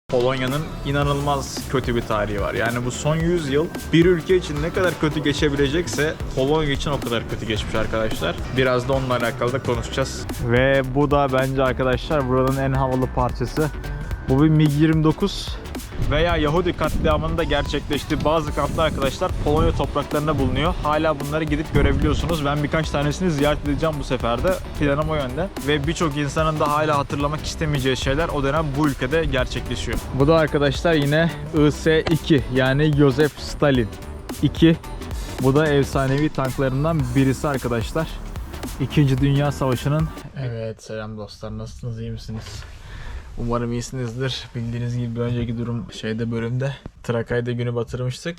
Polonya'nın inanılmaz kötü bir tarihi var. Yani bu son 100 yıl bir ülke için ne kadar kötü geçebilecekse Polonya için o kadar kötü geçmiş arkadaşlar. Biraz da onunla alakalı da konuşacağız. Ve bu da bence arkadaşlar buranın en havalı parçası. Bu bir MiG-29 veya Yahudi katliamının da gerçekleştiği bazı kamplar arkadaşlar Polonya topraklarında bulunuyor. Hala bunları gidip görebiliyorsunuz. Ben birkaç tanesini ziyaret edeceğim bu sefer de. Planım o yönde. Ve birçok insanın da hala hatırlamak istemeyeceği şeyler o dönem bu ülkede gerçekleşiyor. Bu da arkadaşlar yine IS-2 yani Joseph Stalin 2. Bu da efsanevi tanklarından birisi arkadaşlar. İkinci Dünya Savaşı'nın... Evet, selam dostlar, nasılsınız, iyi misiniz? Umarım iyisinizdir. Bildiğiniz gibi bir önceki bölümde Trakya'da günü batırmıştık.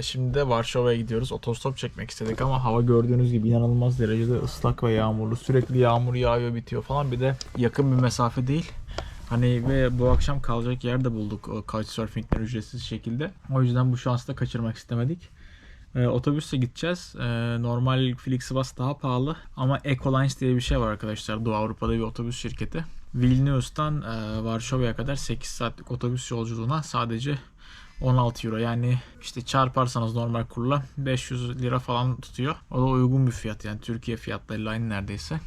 Şimdi de Varşova'ya gidiyoruz. Otostop çekmek istedik ama hava gördüğünüz gibi inanılmaz derecede ıslak ve yağmurlu. Sürekli yağmur yağıyor, bitiyor falan. Bir de yakın bir mesafe değil. Ve bu akşam kalacak yer de bulduk o Couchsurfing'den ücretsiz şekilde. O yüzden bu şansı da kaçırmak istemedik. Otobüsle gideceğiz. Normal Flixbus daha pahalı ama Ecolines diye bir şey var arkadaşlar. Doğu Avrupa'da bir otobüs şirketi. Vilnius'tan Varşova'ya kadar 8 saatlik otobüs yolculuğuna sadece 16 euro. Yani işte çarparsanız normal kurla 500 lira falan tutuyor. O da uygun bir fiyat, yani Türkiye fiyatlarıyla aynı neredeyse.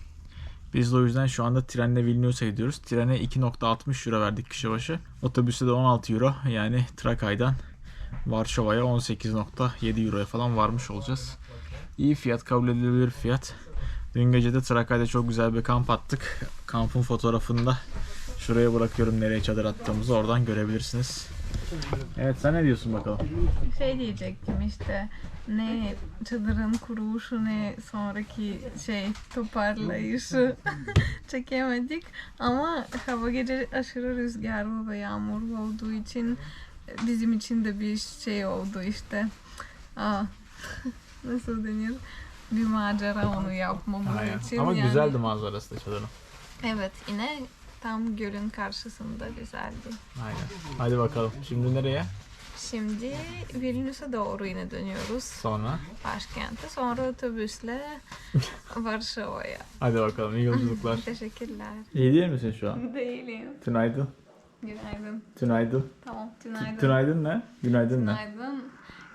Biz de o yüzden şu anda trenle Vilnius'a gidiyoruz. Trene 2.60 euro verdik kişi başı. Otobüste de 16 euro, yani Trakya'dan Varşova'ya 18.7 euroya falan varmış olacağız. İyi fiyat, kabul edilebilir fiyat. Dün gece de Trakya'da çok güzel bir kamp attık. Kampın fotoğrafını da şuraya bırakıyorum, nereye çadır attığımızı oradan görebilirsiniz. Evet, sen ne diyorsun bakalım? Şey diyecektim işte, ne çadırın kuruluşu ne sonraki toparlayışı çekemedik ama hava gece aşırı rüzgarlı ve yağmurlu olduğu için bizim için de bir şey oldu işte. Nasıl denir? Bir macera onu yapmamız için. Ama yani... güzeldi manzarası da çadırın. Evet, yine tam gölün karşısında güzeldi. Aynen. Hadi bakalım. Şimdi nereye? Şimdi Vilnius'a doğru yine dönüyoruz. Sonra? Başkente. Sonra otobüsle Varşova'ya. Hadi bakalım. İyi yolculuklar. Teşekkürler. İyi değil misin şu an? Değilim. Tünaydın. Günaydın. Tünaydın. Tamam, günaydın. Tünaydın ne? Günaydın ne? Günaydın.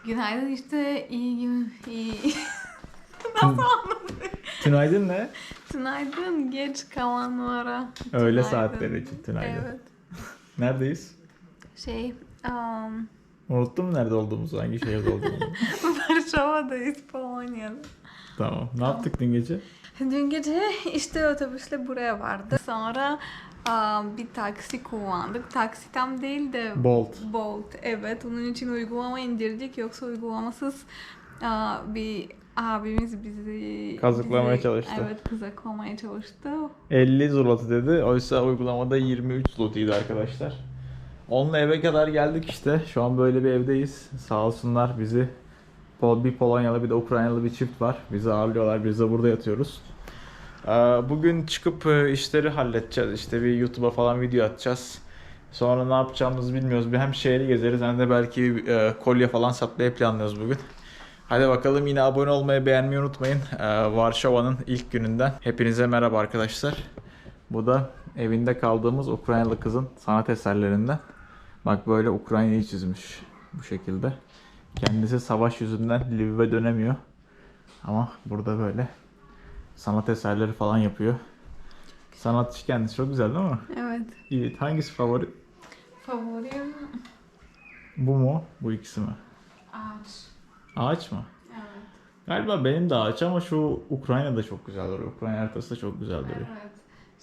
Günaydın işte iyi gün. İyi. Nasıl anladın? Tünaydın ne? Tünaydın geç kalanlara. Öğle Tünaydın. saatleri için tünaydın. Evet. Neredeyiz? Unuttun mu nerede olduğumuzu, hangi şehirde olduğumuzu? Varşova'dayız, Polonya'da. Tamam. Ne yaptık dün gece? Dün gece işte otobüsle buraya vardık. Sonra bir taksi kullandık. Taksi tam değil de Bolt. Evet, onun için uygulama indirdik. Yoksa uygulamasız bir abimiz bizi kazıklamaya çalıştı. Evet, kazıklamaya çalıştı. 50 zloty dedi. Oysa uygulamada 23 zloty'ydi arkadaşlar. Onunla eve kadar geldik işte. Şu an böyle bir evdeyiz. Sağ olsunlar bizi. Bir Polonyalı bir de Ukraynalı bir çift var. Bizi ağırlıyorlar. Biz de burada yatıyoruz. Bugün çıkıp işleri halledeceğiz. İşte bir YouTube'a falan video atacağız. Sonra ne yapacağımızı bilmiyoruz. Hem şehri gezeriz hem de belki kolye falan satmayı planlıyoruz bugün. Hadi bakalım, yine abone olmayı, beğenmeyi unutmayın. Varşova'nın ilk gününden hepinize merhaba arkadaşlar. Bu da evinde kaldığımız Ukraynalı kızın sanat eserlerinden. Bak, böyle Ukrayna'yı çizmiş bu şekilde. Kendisi savaş yüzünden Lviv'e dönemiyor. Ama burada böyle sanat eserleri falan yapıyor. Sanatçı kendisi, çok güzel değil mi? Evet. İyi. Hangisi favori? Favorim Bu mu? Bu ikisi mi? ağaç. Ağaç mı? Evet. Galiba benim de ağaç ama şu Ukrayna'da çok güzel duruyor. Ukrayna haritası da çok güzel duruyor. Evet.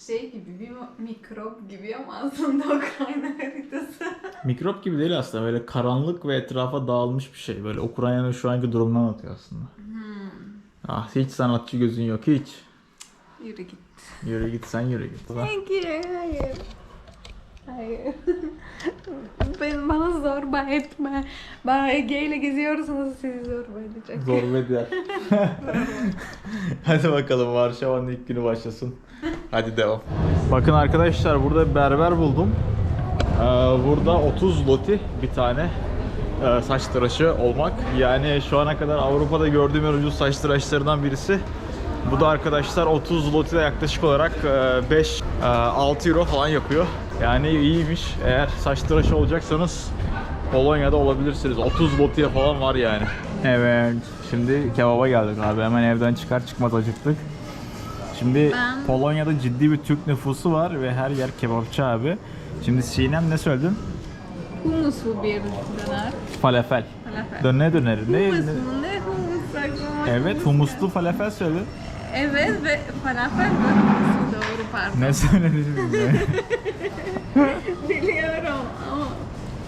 Şey gibi, bir mikrop gibi ama aslında Ukrayna haritası. Mikrop gibi değil aslında. Böyle karanlık ve etrafa dağılmış bir şey. Böyle Ukrayna'nın şu anki durumunu anlatıyor aslında. Ah, hiç sanatçı gözün yok, hiç. Yürü git. Yürü git, sen yürü git. Hayır. Hayır. Bana zorba etme. Bana Ege ile geziyorsanız sizi zorba edecek. Zorba eder. Hadi bakalım, Varşova'nın ilk günü başlasın. Hadi devam. Bakın arkadaşlar, burada bir berber buldum. Burada 30 zloty bir tane saç tıraşı olmak. Yani şu ana kadar Avrupa'da gördüğüm en ucuz saç tıraşlarından birisi. Bu da arkadaşlar 30 zloty'de yaklaşık olarak 5-6 euro falan yapıyor. Yani iyiymiş. Eğer saç tıraşı olacaksanız Polonya'da olabilirsiniz. 30 zloty'ye falan var yani. Evet. Şimdi kebaba geldik abi. Hemen evden çıkar çıkmaz acıktık. Şimdi Polonya'da ciddi bir Türk nüfusu var ve her yer kebapçı abi. Şimdi Sinem ne söyledin? Humuslu bir döner. Falafel. Falafel. Ne döneri? Humus mu? Ne humus aklıma? Evet, humuslu falafel söyle. Evet ve falafel ve humuslu doğru pardon. Ne söyledin bize? Biliyorum ama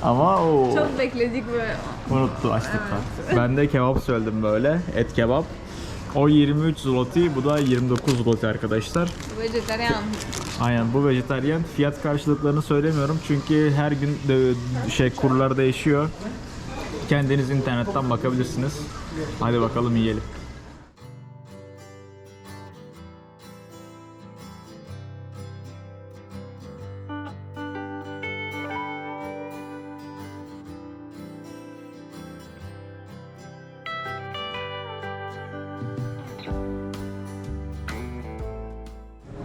Ama o çok bekledik ve unuttu açlıktan. Evet. Ben de kebap söyledim böyle, et kebap. O 23 zloty, bu da 29 zloty arkadaşlar. vejetaryen. Aynen, bu vejetaryen. Fiyat karşılıklarını söylemiyorum çünkü her gün de kurlar değişiyor. Kendiniz internetten bakabilirsiniz. Hadi bakalım yiyelim.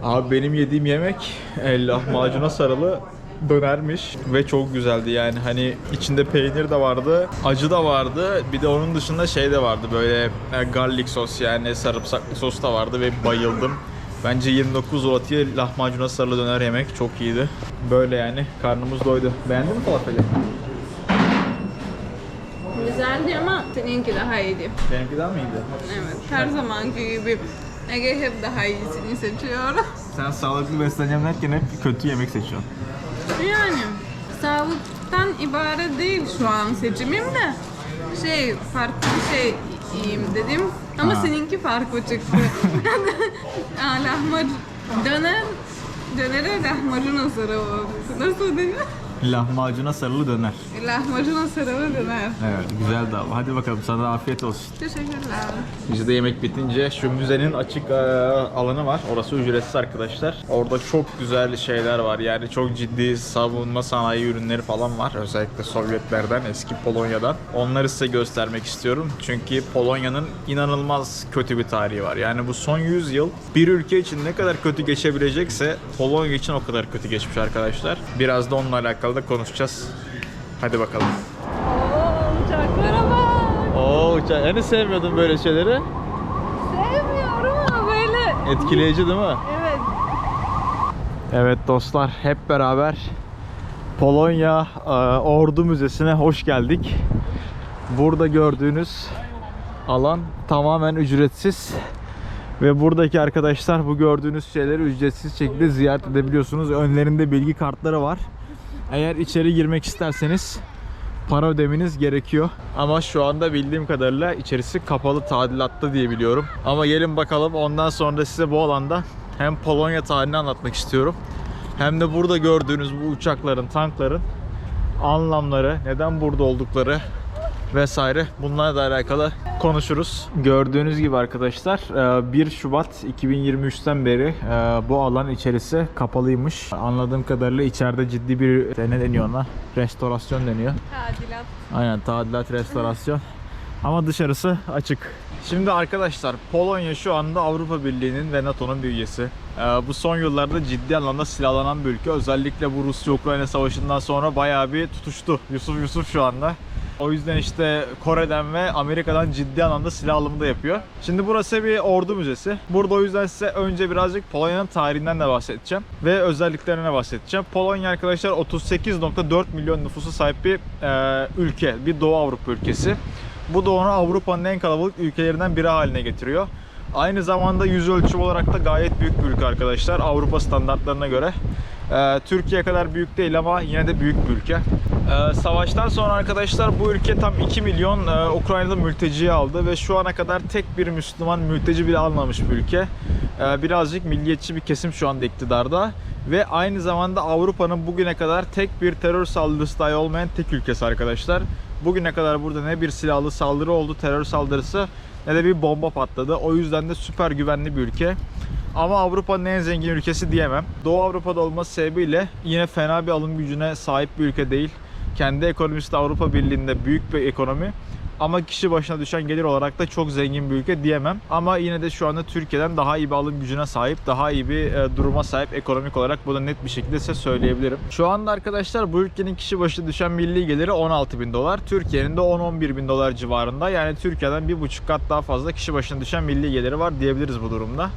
Abi benim yediğim yemek lahmacuna sarılı dönermiş ve çok güzeldi yani, hani içinde peynir de vardı, acı da vardı, bir de onun dışında şey de vardı, böyle garlic sos, yani sarımsaklı sos da vardı ve bayıldım. Bence 29 zloty'ye lahmacuna sarılı döner yemek çok iyiydi. Böyle yani, karnımız doydu. Beğendin mi falafeli? Güzeldi ama seninki daha iyiydi. Benimki daha mı iyiydi? Evet, her zamanki gibi Ege hep daha iyisini seçiyor. Sen sağlıklı besleneceğim derken hep kötü yemek seçiyorsun. Yani sağlıktan ibaret değil şu an seçimim de farklı bir şey yiyeyim dedim ama seninki farklı çıktı. Lahmacun dönere lahmacun sarılı. Nasıl deniyor? Lahmacuna sarılı döner. Lahmacun sarılı döner. Evet, güzeldi abi. Hadi bakalım, sana afiyet olsun. Teşekkürler. Bizde yemek bitince şu müzenin açık alanı var. Orası ücretsiz arkadaşlar. Orada çok güzel şeyler var. Yani çok ciddi savunma sanayi ürünleri falan var. Özellikle Sovyetlerden, eski Polonya'dan. Onları size göstermek istiyorum. Çünkü Polonya'nın inanılmaz kötü bir tarihi var. Yani bu son 100 yıl bir ülke için ne kadar kötü geçebilecekse Polonya için o kadar kötü geçmiş arkadaşlar. Biraz da onunla alakalı da konuşacağız. Hadi bakalım. Uçaklara bak. uçak. Hani sevmiyordun böyle şeyleri? Sevmiyorum ama böyle. Etkileyici değil mi? Evet. Evet dostlar, hep beraber Polonya Ordu Müzesi'ne hoş geldik. Burada gördüğünüz alan tamamen ücretsiz ve buradaki arkadaşlar bu gördüğünüz şeyleri ücretsiz şekilde ziyaret edebiliyorsunuz. Önlerinde bilgi kartları var. Eğer içeri girmek isterseniz para ödemeniz gerekiyor. Ama şu anda bildiğim kadarıyla içerisi kapalı, tadilatta diye biliyorum. Ama gelin bakalım, ondan sonra size bu alanda hem Polonya tarihini anlatmak istiyorum, hem de burada gördüğünüz bu uçakların, tankların anlamları, neden burada oldukları vesaire, bunlarla da alakalı konuşuruz. Gördüğünüz gibi arkadaşlar 1 Şubat 2023'ten beri bu alan içerisi kapalıymış. Anladığım kadarıyla içeride ciddi bir ne deniyor ona? Restorasyon deniyor. Tadilat. Aynen, tadilat, restorasyon. Ama dışarısı açık. Şimdi arkadaşlar, Polonya şu anda Avrupa Birliği'nin ve NATO'nun bir üyesi. Bu son yıllarda ciddi anlamda silahlanan bir ülke. Özellikle bu Rusya-Ukrayna savaşından sonra bayağı bir tutuştu. Yusuf şu anda. O yüzden işte Kore'den ve Amerika'dan ciddi anlamda silah alımı da yapıyor. Şimdi burası bir ordu müzesi. Burada o yüzden size önce birazcık Polonya'nın tarihinden de bahsedeceğim ve özelliklerine bahsedeceğim. Polonya arkadaşlar 38.4 milyon nüfusu sahip bir ülke. Bir Doğu Avrupa ülkesi. Bu da onu Avrupa'nın en kalabalık ülkelerinden biri haline getiriyor. Aynı zamanda yüz ölçümü olarak da gayet büyük bir ülke arkadaşlar, Avrupa standartlarına göre. Türkiye kadar büyük değil ama yine de büyük bir ülke. Savaştan sonra arkadaşlar bu ülke tam 2 milyon Ukraynalı mülteciyi aldı ve şu ana kadar tek bir Müslüman mülteci bile almamış bir ülke. Birazcık milliyetçi bir kesim şu anda iktidarda ve aynı zamanda Avrupa'nın bugüne kadar tek bir terör saldırısı dahi olmayan tek ülkesi arkadaşlar. Bugüne kadar burada ne bir silahlı saldırı oldu, terör saldırısı, ne de bir bomba patladı. O yüzden de süper güvenli bir ülke. Ama Avrupa'nın en zengin ülkesi diyemem. Doğu Avrupa'da olması sebebiyle yine fena bir alım gücüne sahip bir ülke değil. Kendi ekonomisi de Avrupa Birliği'nde büyük bir ekonomi. Ama kişi başına düşen gelir olarak da çok zengin bir ülke diyemem. Ama yine de şu anda Türkiye'den daha iyi bir alım gücüne sahip, daha iyi bir duruma sahip ekonomik olarak. Bu da net bir şekilde size söyleyebilirim. Şu anda arkadaşlar bu ülkenin kişi başına düşen milli geliri 16.000 dolar. Türkiye'nin de 10-11 bin dolar civarında. Yani Türkiye'den 1,5 kat daha fazla kişi başına düşen milli geliri var diyebiliriz bu durumda.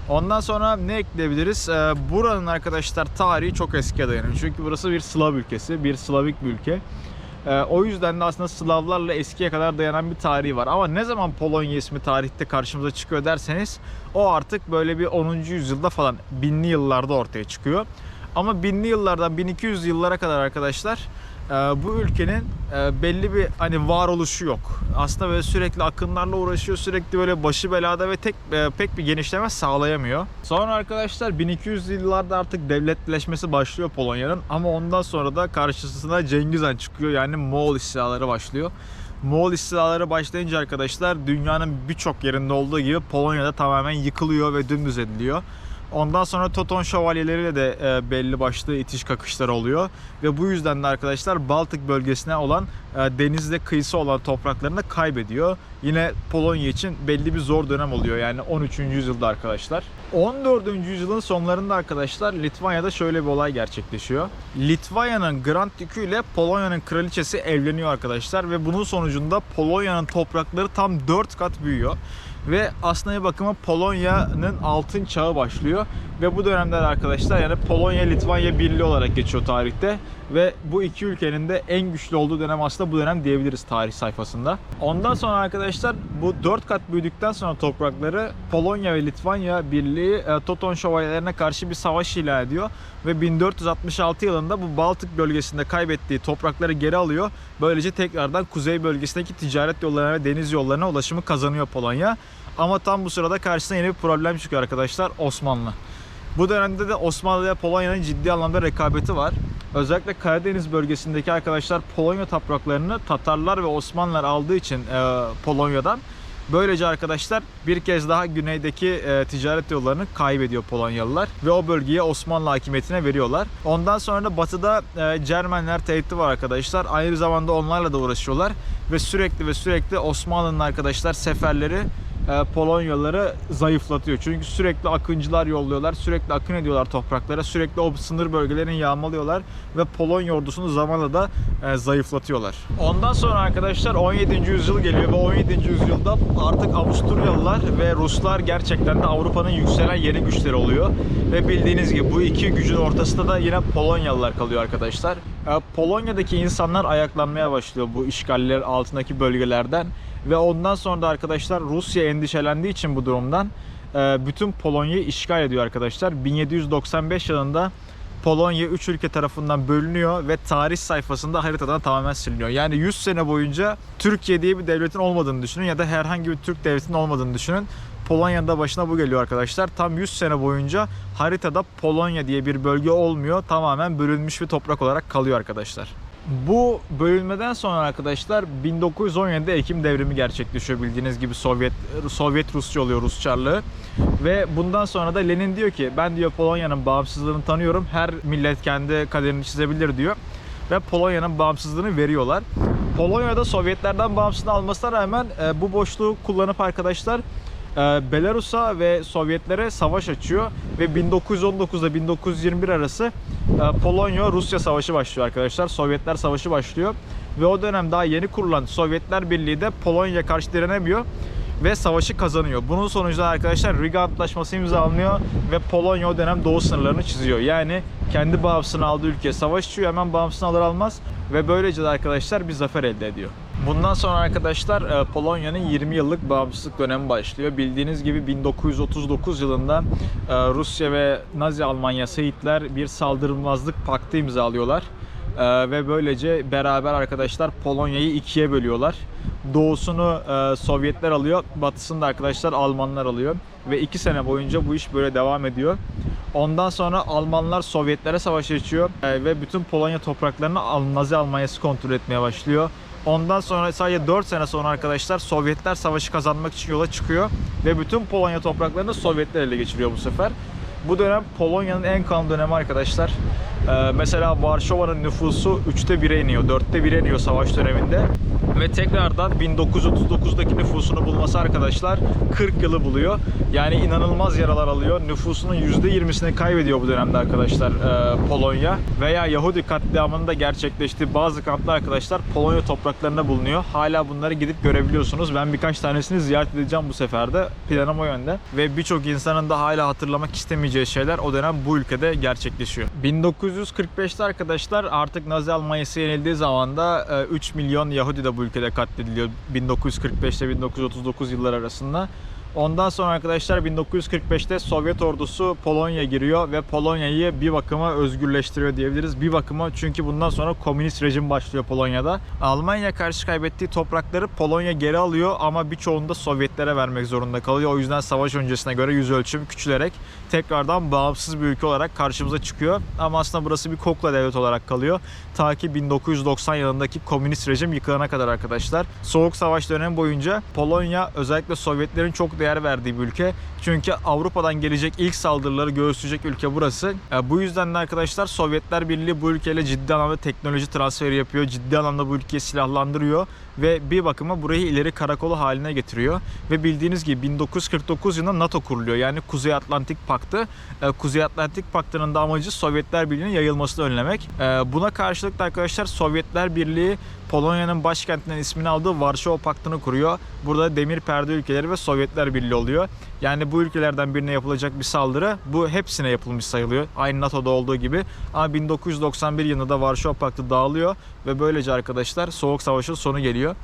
Ondan sonra ne ekleyebiliriz? Buranın arkadaşlar tarihi çok eskiye dayanıyor. Çünkü burası bir Slav ülkesi, bir Slavik bir ülke. O yüzden de aslında Slavlarla eskiye kadar dayanan bir tarihi var. Ama ne zaman Polonya ismi tarihte karşımıza çıkıyor derseniz, o artık böyle bir 10. yüzyılda falan, binli yıllarda ortaya çıkıyor. Ama binli yıllardan 1200 yıllara kadar arkadaşlar bu ülkenin belli bir hani varoluşu yok. Aslında böyle sürekli akınlarla uğraşıyor, sürekli böyle başı belada ve pek bir genişleme sağlayamıyor. Sonra arkadaşlar 1200 yıllarda artık devletleşmesi başlıyor Polonya'nın, ama ondan sonra da karşısına Cengiz Han çıkıyor, yani Moğol istilaları başlıyor. Moğol istilaları başlayınca arkadaşlar dünyanın birçok yerinde olduğu gibi Polonya'da tamamen yıkılıyor ve dümdüz ediliyor. Ondan sonra Toton şövalyeleriyle de belli başlı itiş kakışlar oluyor. Ve bu yüzden de arkadaşlar Baltık bölgesine olan denizle kıyısı olan topraklarını kaybediyor. Yine Polonya için belli bir zor dönem oluyor, yani 13. yüzyılda arkadaşlar. 14. yüzyılın sonlarında arkadaşlar Litvanya'da şöyle bir olay gerçekleşiyor. Litvanya'nın Grand Dükü ile Polonya'nın kraliçesi evleniyor arkadaşlar. Ve bunun sonucunda Polonya'nın toprakları tam 4 kat büyüyor. Ve aslına bakıma Polonya'nın altın çağı başlıyor. Ve bu dönemde arkadaşlar yani Polonya-Litvanya Birliği olarak geçiyor tarihte. Ve bu iki ülkenin de en güçlü olduğu dönem aslında bu dönem diyebiliriz tarih sayfasında. Ondan sonra arkadaşlar bu 4 kat büyüdükten sonra toprakları Polonya ve Litvanya Birliği Toton şövalyelerine karşı bir savaş ilan ediyor. Ve 1466 yılında bu Baltık bölgesinde kaybettiği toprakları geri alıyor. Böylece tekrardan kuzey bölgesindeki ticaret yollarına ve deniz yollarına ulaşımı kazanıyor Polonya. Ama tam bu sırada karşısına yeni bir problem çıkıyor arkadaşlar: Osmanlı. Bu dönemde de Osmanlı ile Polonya'nın ciddi anlamda rekabeti var. Özellikle Karadeniz bölgesindeki arkadaşlar Polonya topraklarını Tatarlar ve Osmanlılar aldığı için Polonya'dan, böylece arkadaşlar bir kez daha güneydeki ticaret yollarını kaybediyor Polonyalılar ve o bölgeyi Osmanlı hakimiyetine veriyorlar. Ondan sonra da batıda Cermenler tehdidi var arkadaşlar. Aynı zamanda onlarla da uğraşıyorlar ve sürekli Osmanlı'nın arkadaşlar seferleri Polonyalıları zayıflatıyor. Çünkü sürekli akıncılar yolluyorlar, sürekli akın ediyorlar topraklara, sürekli o sınır bölgelerini yağmalıyorlar ve Polonya ordusunu zamanla da zayıflatıyorlar. Ondan sonra arkadaşlar 17. yüzyıl geliyor ve 17. yüzyılda artık Avusturyalılar ve Ruslar gerçekten de Avrupa'nın yükselen yeni güçleri oluyor. Ve bildiğiniz gibi bu iki gücün ortasında da yine Polonyalılar kalıyor arkadaşlar. Polonya'daki insanlar ayaklanmaya başlıyor bu işgaller altındaki bölgelerden. Ve ondan sonra da arkadaşlar Rusya endişelendiği için bu durumdan bütün Polonya'yı işgal ediyor arkadaşlar. 1795 yılında Polonya 3 ülke tarafından bölünüyor ve tarih sayfasında haritadan tamamen siliniyor. Yani 100 sene boyunca Türkiye diye bir devletin olmadığını düşünün ya da herhangi bir Türk devletinin olmadığını düşünün. Polonya'nın da başına bu geliyor arkadaşlar. Tam 100 sene boyunca haritada Polonya diye bir bölge olmuyor. Tamamen bölünmüş bir toprak olarak kalıyor arkadaşlar. Bu bölünmeden sonra arkadaşlar 1917'de Ekim devrimi gerçekleşiyor. Bildiğiniz gibi Sovyet Rusya oluyor, Rus Çarlığı. Ve bundan sonra da Lenin diyor ki ben diyor Polonya'nın bağımsızlığını tanıyorum. Her millet kendi kaderini çizebilir diyor. Ve Polonya'nın bağımsızlığını veriyorlar. Polonya'da Sovyetlerden bağımsızlığını almasına rağmen bu boşluğu kullanıp arkadaşlar Belarus'a ve Sovyetlere savaş açıyor ve 1919'da 1921 arası Polonya-Rusya savaşı başlıyor arkadaşlar. Sovyetler savaşı başlıyor ve o dönem daha yeni kurulan Sovyetler Birliği de Polonya'ya karşı direnemiyor ve savaşı kazanıyor. Bunun sonucunda arkadaşlar Riga Antlaşması imzalanıyor ve Polonya o dönem doğu sınırlarını çiziyor. Yani kendi bağımsızlığını aldığı ülkeye savaş açıyor, hemen bağımsızlığını alır almaz ve böylece de arkadaşlar bir zafer elde ediyor. Bundan sonra arkadaşlar Polonya'nın 20 yıllık bağımsızlık dönemi başlıyor. Bildiğiniz gibi 1939 yılında Rusya ve Nazi Almanyası, Hitler bir saldırmazlık paktı imzalıyorlar. Ve böylece beraber arkadaşlar Polonya'yı ikiye bölüyorlar. Doğusunu Sovyetler alıyor, batısını da arkadaşlar Almanlar alıyor. Ve 2 sene boyunca bu iş böyle devam ediyor. Ondan sonra Almanlar Sovyetlere savaş açıyor ve bütün Polonya topraklarını Nazi Almanyası kontrol etmeye başlıyor. Ondan sonra sadece 4 sene sonra arkadaşlar Sovyetler savaşı kazanmak için yola çıkıyor ve bütün Polonya topraklarını Sovyetler ele geçiriyor bu sefer. Bu dönem Polonya'nın en kanlı dönemi arkadaşlar. Mesela Varşova'nın nüfusu 3'te 1'e iniyor, 4'te 1'e iniyor savaş döneminde. Ve tekrardan 1939'daki nüfusunu bulması arkadaşlar 40 yılı buluyor. Yani inanılmaz yaralar alıyor. Nüfusunun %20'sini kaybediyor bu dönemde arkadaşlar Polonya. Veya Yahudi katliamının da gerçekleştiği bazı kamplar arkadaşlar Polonya topraklarında bulunuyor. Hala bunları gidip görebiliyorsunuz. Ben birkaç tanesini ziyaret edeceğim bu seferde. Planım o yönde. Ve birçok insanın da hala hatırlamak istemeyeceği şeyler o dönem bu ülkede gerçekleşiyor. 1945'te arkadaşlar artık Nazi Almanya'sı yenildiği zaman da 3 milyon Yahudi de bu ülkede katlediliyor 1945 ile 1939 yılları arasında. Ondan sonra arkadaşlar 1945'te Sovyet ordusu Polonya giriyor ve Polonya'yı bir bakıma özgürleştiriyor diyebiliriz. Bir bakıma, çünkü bundan sonra komünist rejim başlıyor Polonya'da. Almanya karşı kaybettiği toprakları Polonya geri alıyor ama birçoğunu da Sovyetlere vermek zorunda kalıyor. O yüzden savaş öncesine göre yüz ölçümü küçülerek tekrardan bağımsız bir ülke olarak karşımıza çıkıyor. Ama aslında burası bir kukla devlet olarak kalıyor. Ta ki 1990 yılındaki komünist rejim yıkılana kadar arkadaşlar. Soğuk Savaş dönemi boyunca Polonya özellikle Sovyetlerin çok değer verdiği bir ülke. Çünkü Avrupa'dan gelecek ilk saldırıları göğüsleyecek ülke burası. Bu yüzden de arkadaşlar Sovyetler Birliği bu ülkeyle ciddi anlamda teknoloji transferi yapıyor. Ciddi anlamda bu ülkeyi silahlandırıyor ve bir bakıma burayı ileri karakolu haline getiriyor. Ve bildiğiniz gibi 1949 yılında NATO kuruluyor. Yani Kuzey Atlantik Paktı. Kuzey Atlantik Paktı'nın da amacı Sovyetler Birliği'nin yayılmasını önlemek. Buna karşılık da arkadaşlar Sovyetler Birliği Polonya'nın başkentinden ismini aldığı Varşova Paktı'nı kuruyor. Burada demir perde ülkeleri ve Sovyetler Birliği oluyor. Yani bu ülkelerden birine yapılacak bir saldırı bu hepsine yapılmış sayılıyor. Aynı NATO'da olduğu gibi. Ama 1991 yılında da Varşova Paktı dağılıyor ve böylece arkadaşlar Soğuk Savaş'ın sonu geliyor.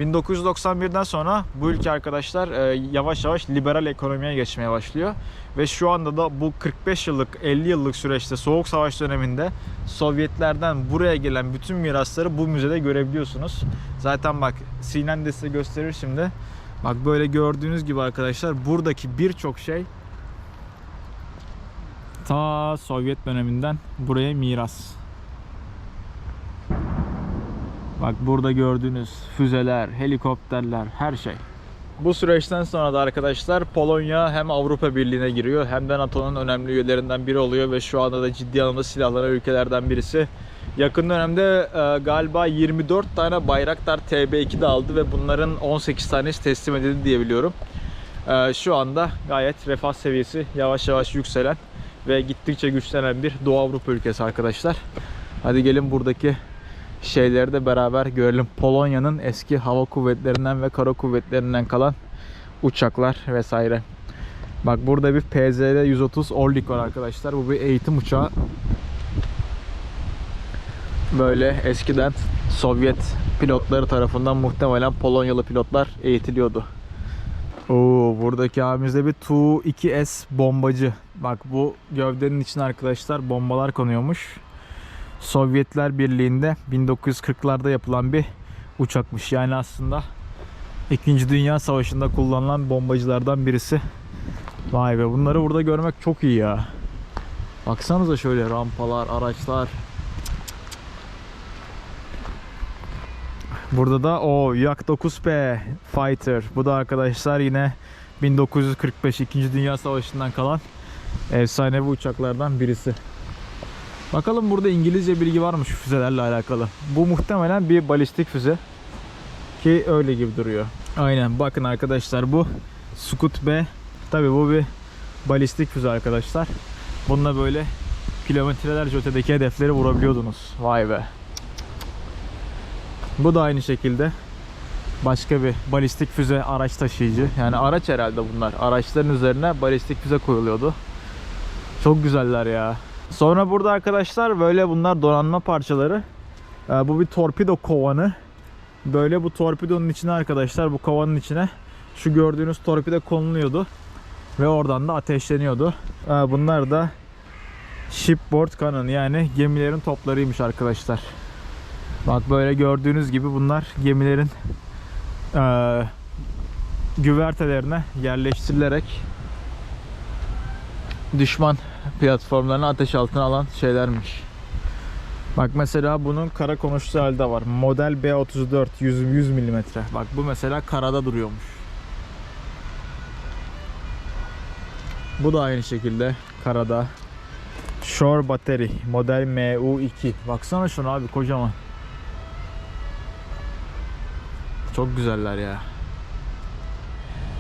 1991'den sonra bu ülke arkadaşlar yavaş yavaş liberal ekonomiye geçmeye başlıyor. Ve şu anda da bu 45 yıllık 50 yıllık süreçte Soğuk Savaş döneminde Sovyetlerden buraya gelen bütün mirasları bu müzede görebiliyorsunuz. Zaten bak Sinan de size gösterir şimdi. Bak böyle gördüğünüz gibi arkadaşlar buradaki birçok şey ta Sovyet döneminden buraya miras. Bak burada gördüğünüz füzeler, helikopterler, her şey. Bu süreçten sonra da arkadaşlar Polonya hem Avrupa Birliği'ne giriyor hem de NATO'nun önemli üyelerinden biri oluyor ve şu anda da ciddi anlamda silahlanan ülkelerden birisi. Yakın dönemde galiba 24 tane Bayraktar TB2 de aldı ve bunların 18 tanesi teslim edildi diye biliyorum. Şu anda gayet refah seviyesi yavaş yavaş yükselen ve gittikçe güçlenen bir Doğu Avrupa ülkesi arkadaşlar. Hadi gelin buradaki şeyleri de beraber görelim. Polonya'nın eski hava kuvvetlerinden ve kara kuvvetlerinden kalan uçaklar vesaire. Bak burada bir PZR-130 Orlik var arkadaşlar. Bu bir eğitim uçağı. Böyle eskiden Sovyet pilotları tarafından muhtemelen Polonyalı pilotlar eğitiliyordu. Buradaki abimizde bir Tu-2S bombacı. Bak bu gövdenin içine arkadaşlar bombalar konuyormuş. Sovyetler Birliği'nde 1940'larda yapılan bir uçakmış. Yani aslında 2. Dünya Savaşı'nda kullanılan bombacılardan birisi. Vay be, bunları burada görmek çok iyi ya. Baksanıza şöyle rampalar, araçlar. Burada da o Yak-9P Fighter. Bu da arkadaşlar yine 1945 2. Dünya Savaşı'ndan kalan efsanevi uçaklardan birisi. Bakalım burada İngilizce bilgi var mı şu füzelerle alakalı. Bu muhtemelen bir balistik füze. Ki öyle gibi duruyor. Aynen, bakın arkadaşlar bu Sukut B. Tabi bu bir balistik füze arkadaşlar. Bununla böyle kilometrelerce ötedeki hedefleri vurabiliyordunuz. Vay be. Bu da aynı şekilde başka bir balistik füze araç taşıyıcı. Yani araç herhalde bunlar. Araçların üzerine balistik füze koyuluyordu. Çok güzeller ya. Sonra burada arkadaşlar böyle bunlar donanma parçaları. Bu bir torpido kovanı. Böyle bu torpidonun içine arkadaşlar, bu kovanın içine şu gördüğünüz torpido konuluyordu. Ve oradan da ateşleniyordu. Bunlar da shipboard cannon, yani gemilerin toplarıymış arkadaşlar. Bak böyle gördüğünüz gibi bunlar gemilerin güvertelerine yerleştirilerek düşman platformlarını ateş altına alan şeylermiş. Bak mesela bunun kara konuşlu halde var. Model B34 100 mm. Bak bu mesela karada duruyormuş. Bu da aynı şekilde karada. Shore Battery model MU2. Baksana şuna abi, kocaman. Çok güzeller ya.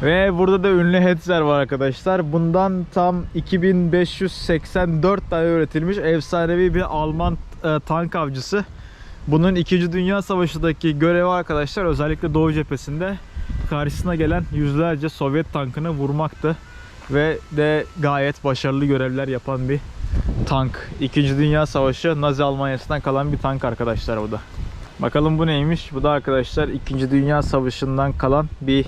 Ve burada da ünlü Hetzer var arkadaşlar. Bundan tam 2584 tane üretilmiş efsanevi bir Alman tank avcısı. Bunun 2. Dünya Savaşı'ndaki görevi arkadaşlar özellikle Doğu cephesinde karşısına gelen yüzlerce Sovyet tankını vurmaktı. Ve de gayet başarılı görevler yapan bir tank. 2. Dünya Savaşı Nazi Almanya'sından kalan bir tank arkadaşlar bu da. Bakalım bu neymiş? Bu da arkadaşlar 2. Dünya Savaşı'ndan kalan bir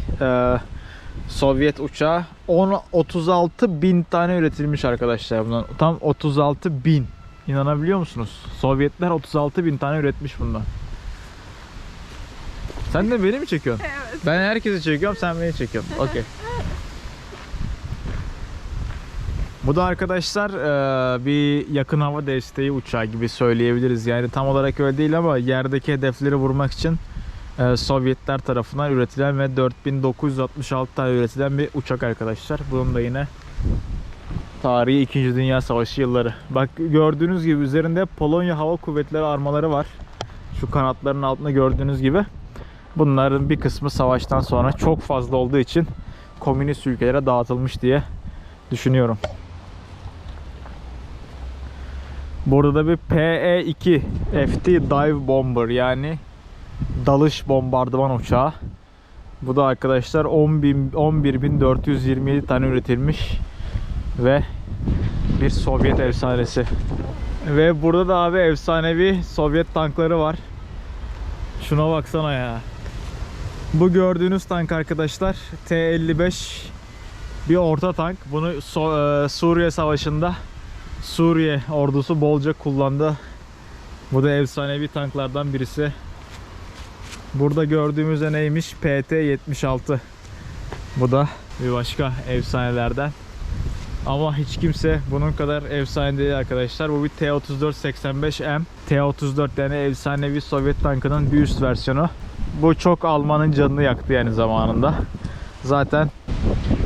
Sovyet uçağı. 36 bin tane üretilmiş arkadaşlar bundan. Tam 36 bin. İnanabiliyor musunuz? Sovyetler 36 bin tane üretmiş bundan. Sen de beni mi çekiyorsun? Evet. Ben herkesi çekiyorum, sen beni çekiyorsun. Okey. Bu da arkadaşlar bir yakın hava desteği uçağı gibi söyleyebiliriz. Yani tam olarak öyle değil ama yerdeki hedefleri vurmak için Sovyetler tarafından üretilen ve 4966 tane üretilen bir uçak arkadaşlar. Bunun da yine tarihi 2. Dünya Savaşı yılları. Bak gördüğünüz gibi üzerinde Polonya Hava Kuvvetleri armaları var. Şu kanatların altında gördüğünüz gibi. Bunların bir kısmı savaştan sonra çok fazla olduğu için komünist ülkelere dağıtılmış diye düşünüyorum. Burada da bir PE-2 FT Dive Bomber yani dalış bombardıman uçağı. Bu da arkadaşlar 11.427 tane üretilmiş ve bir Sovyet efsanesi. Ve burada da abi efsanevi Sovyet tankları var. Şuna baksana ya. Bu gördüğünüz tank arkadaşlar T-55 bir orta tank. Bunu Suriye Savaşı'nda Suriye ordusu bolca kullandı. Bu da efsanevi tanklardan birisi. Burada gördüğümüz de neymiş? PT-76. Bu da bir başka efsanelerden. Ama hiç kimse bunun kadar efsane değil arkadaşlar. Bu bir T-34-85M. T-34 yani efsanevi Sovyet tankının bir üst versiyonu. Bu çok Alman'ın canını yaktı yani zamanında. Zaten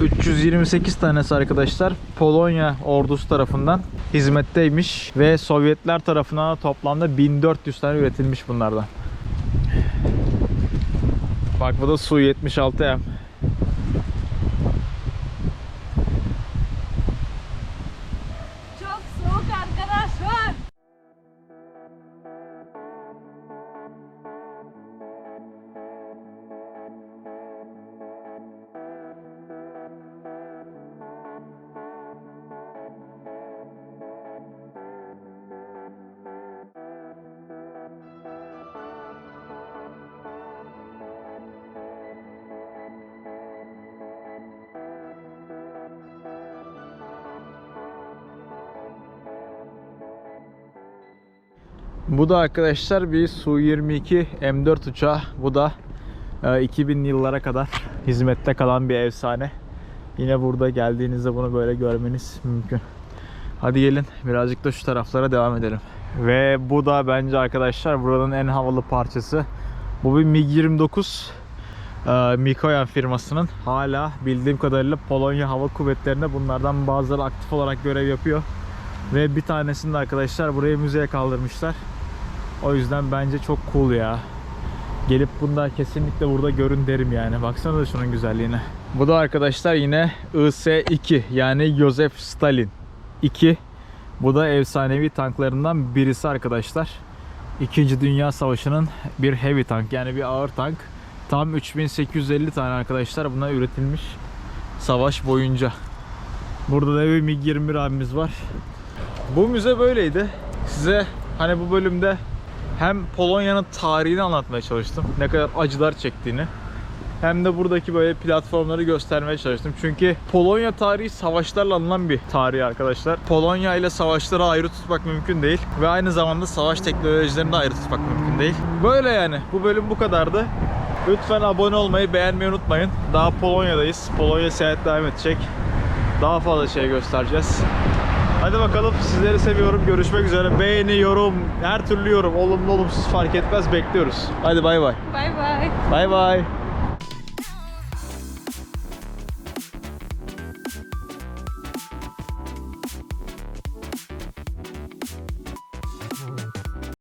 328 tanesi arkadaşlar Polonya ordusu tarafından hizmetteymiş ve Sovyetler tarafından toplamda 1400 tane üretilmiş bunlardan. Bak bu da Su-76M. Çok soğuk arkadaşlar. Bu da arkadaşlar bir Su-22 M4 uçağı. Bu da 2000'li yıllara kadar hizmette kalan bir efsane. Yine burada geldiğinizde bunu böyle görmeniz mümkün. Hadi gelin birazcık da şu taraflara devam edelim. Ve bu da bence arkadaşlar buranın en havalı parçası. Bu bir MiG-29 Mikoyan firmasının. Hala bildiğim kadarıyla Polonya Hava Kuvvetleri'nde bunlardan bazıları aktif olarak görev yapıyor. Ve bir tanesini de arkadaşlar buraya müzeye kaldırmışlar. O yüzden bence çok cool ya. Gelip bunda kesinlikle burada görün derim yani. Baksana da şunun güzelliğine. Bu da arkadaşlar yine IS-2 yani Joseph Stalin 2. Bu da efsanevi tanklarından birisi arkadaşlar. 2. Dünya Savaşı'nın bir heavy tank yani bir ağır tank. Tam 3850 tane arkadaşlar buna üretilmiş savaş boyunca. Burada da bir MiG-21 abimiz var. Bu müze böyleydi. Size hani bu bölümde hem Polonya'nın tarihini anlatmaya çalıştım. Ne kadar acılar çektiğini. Hem de buradaki böyle platformları göstermeye çalıştım. Çünkü Polonya tarihi savaşlarla anılan bir tarih arkadaşlar. Polonya ile savaşları ayrı tutmak mümkün değil. Ve aynı zamanda savaş teknolojilerini de ayrı tutmak mümkün değil. Böyle yani. Bu bölüm bu kadardı. Lütfen abone olmayı, beğenmeyi unutmayın. Daha Polonya'dayız. Polonya seyahat devam edecek. Daha fazla şey göstereceğiz. Hadi bakalım, sizleri seviyorum. Görüşmek üzere. Beğeni, yorum, her türlü yorum. Olumlu olumsuz fark etmez, bekliyoruz. Hadi bay bay. Bay bay. Bay bay.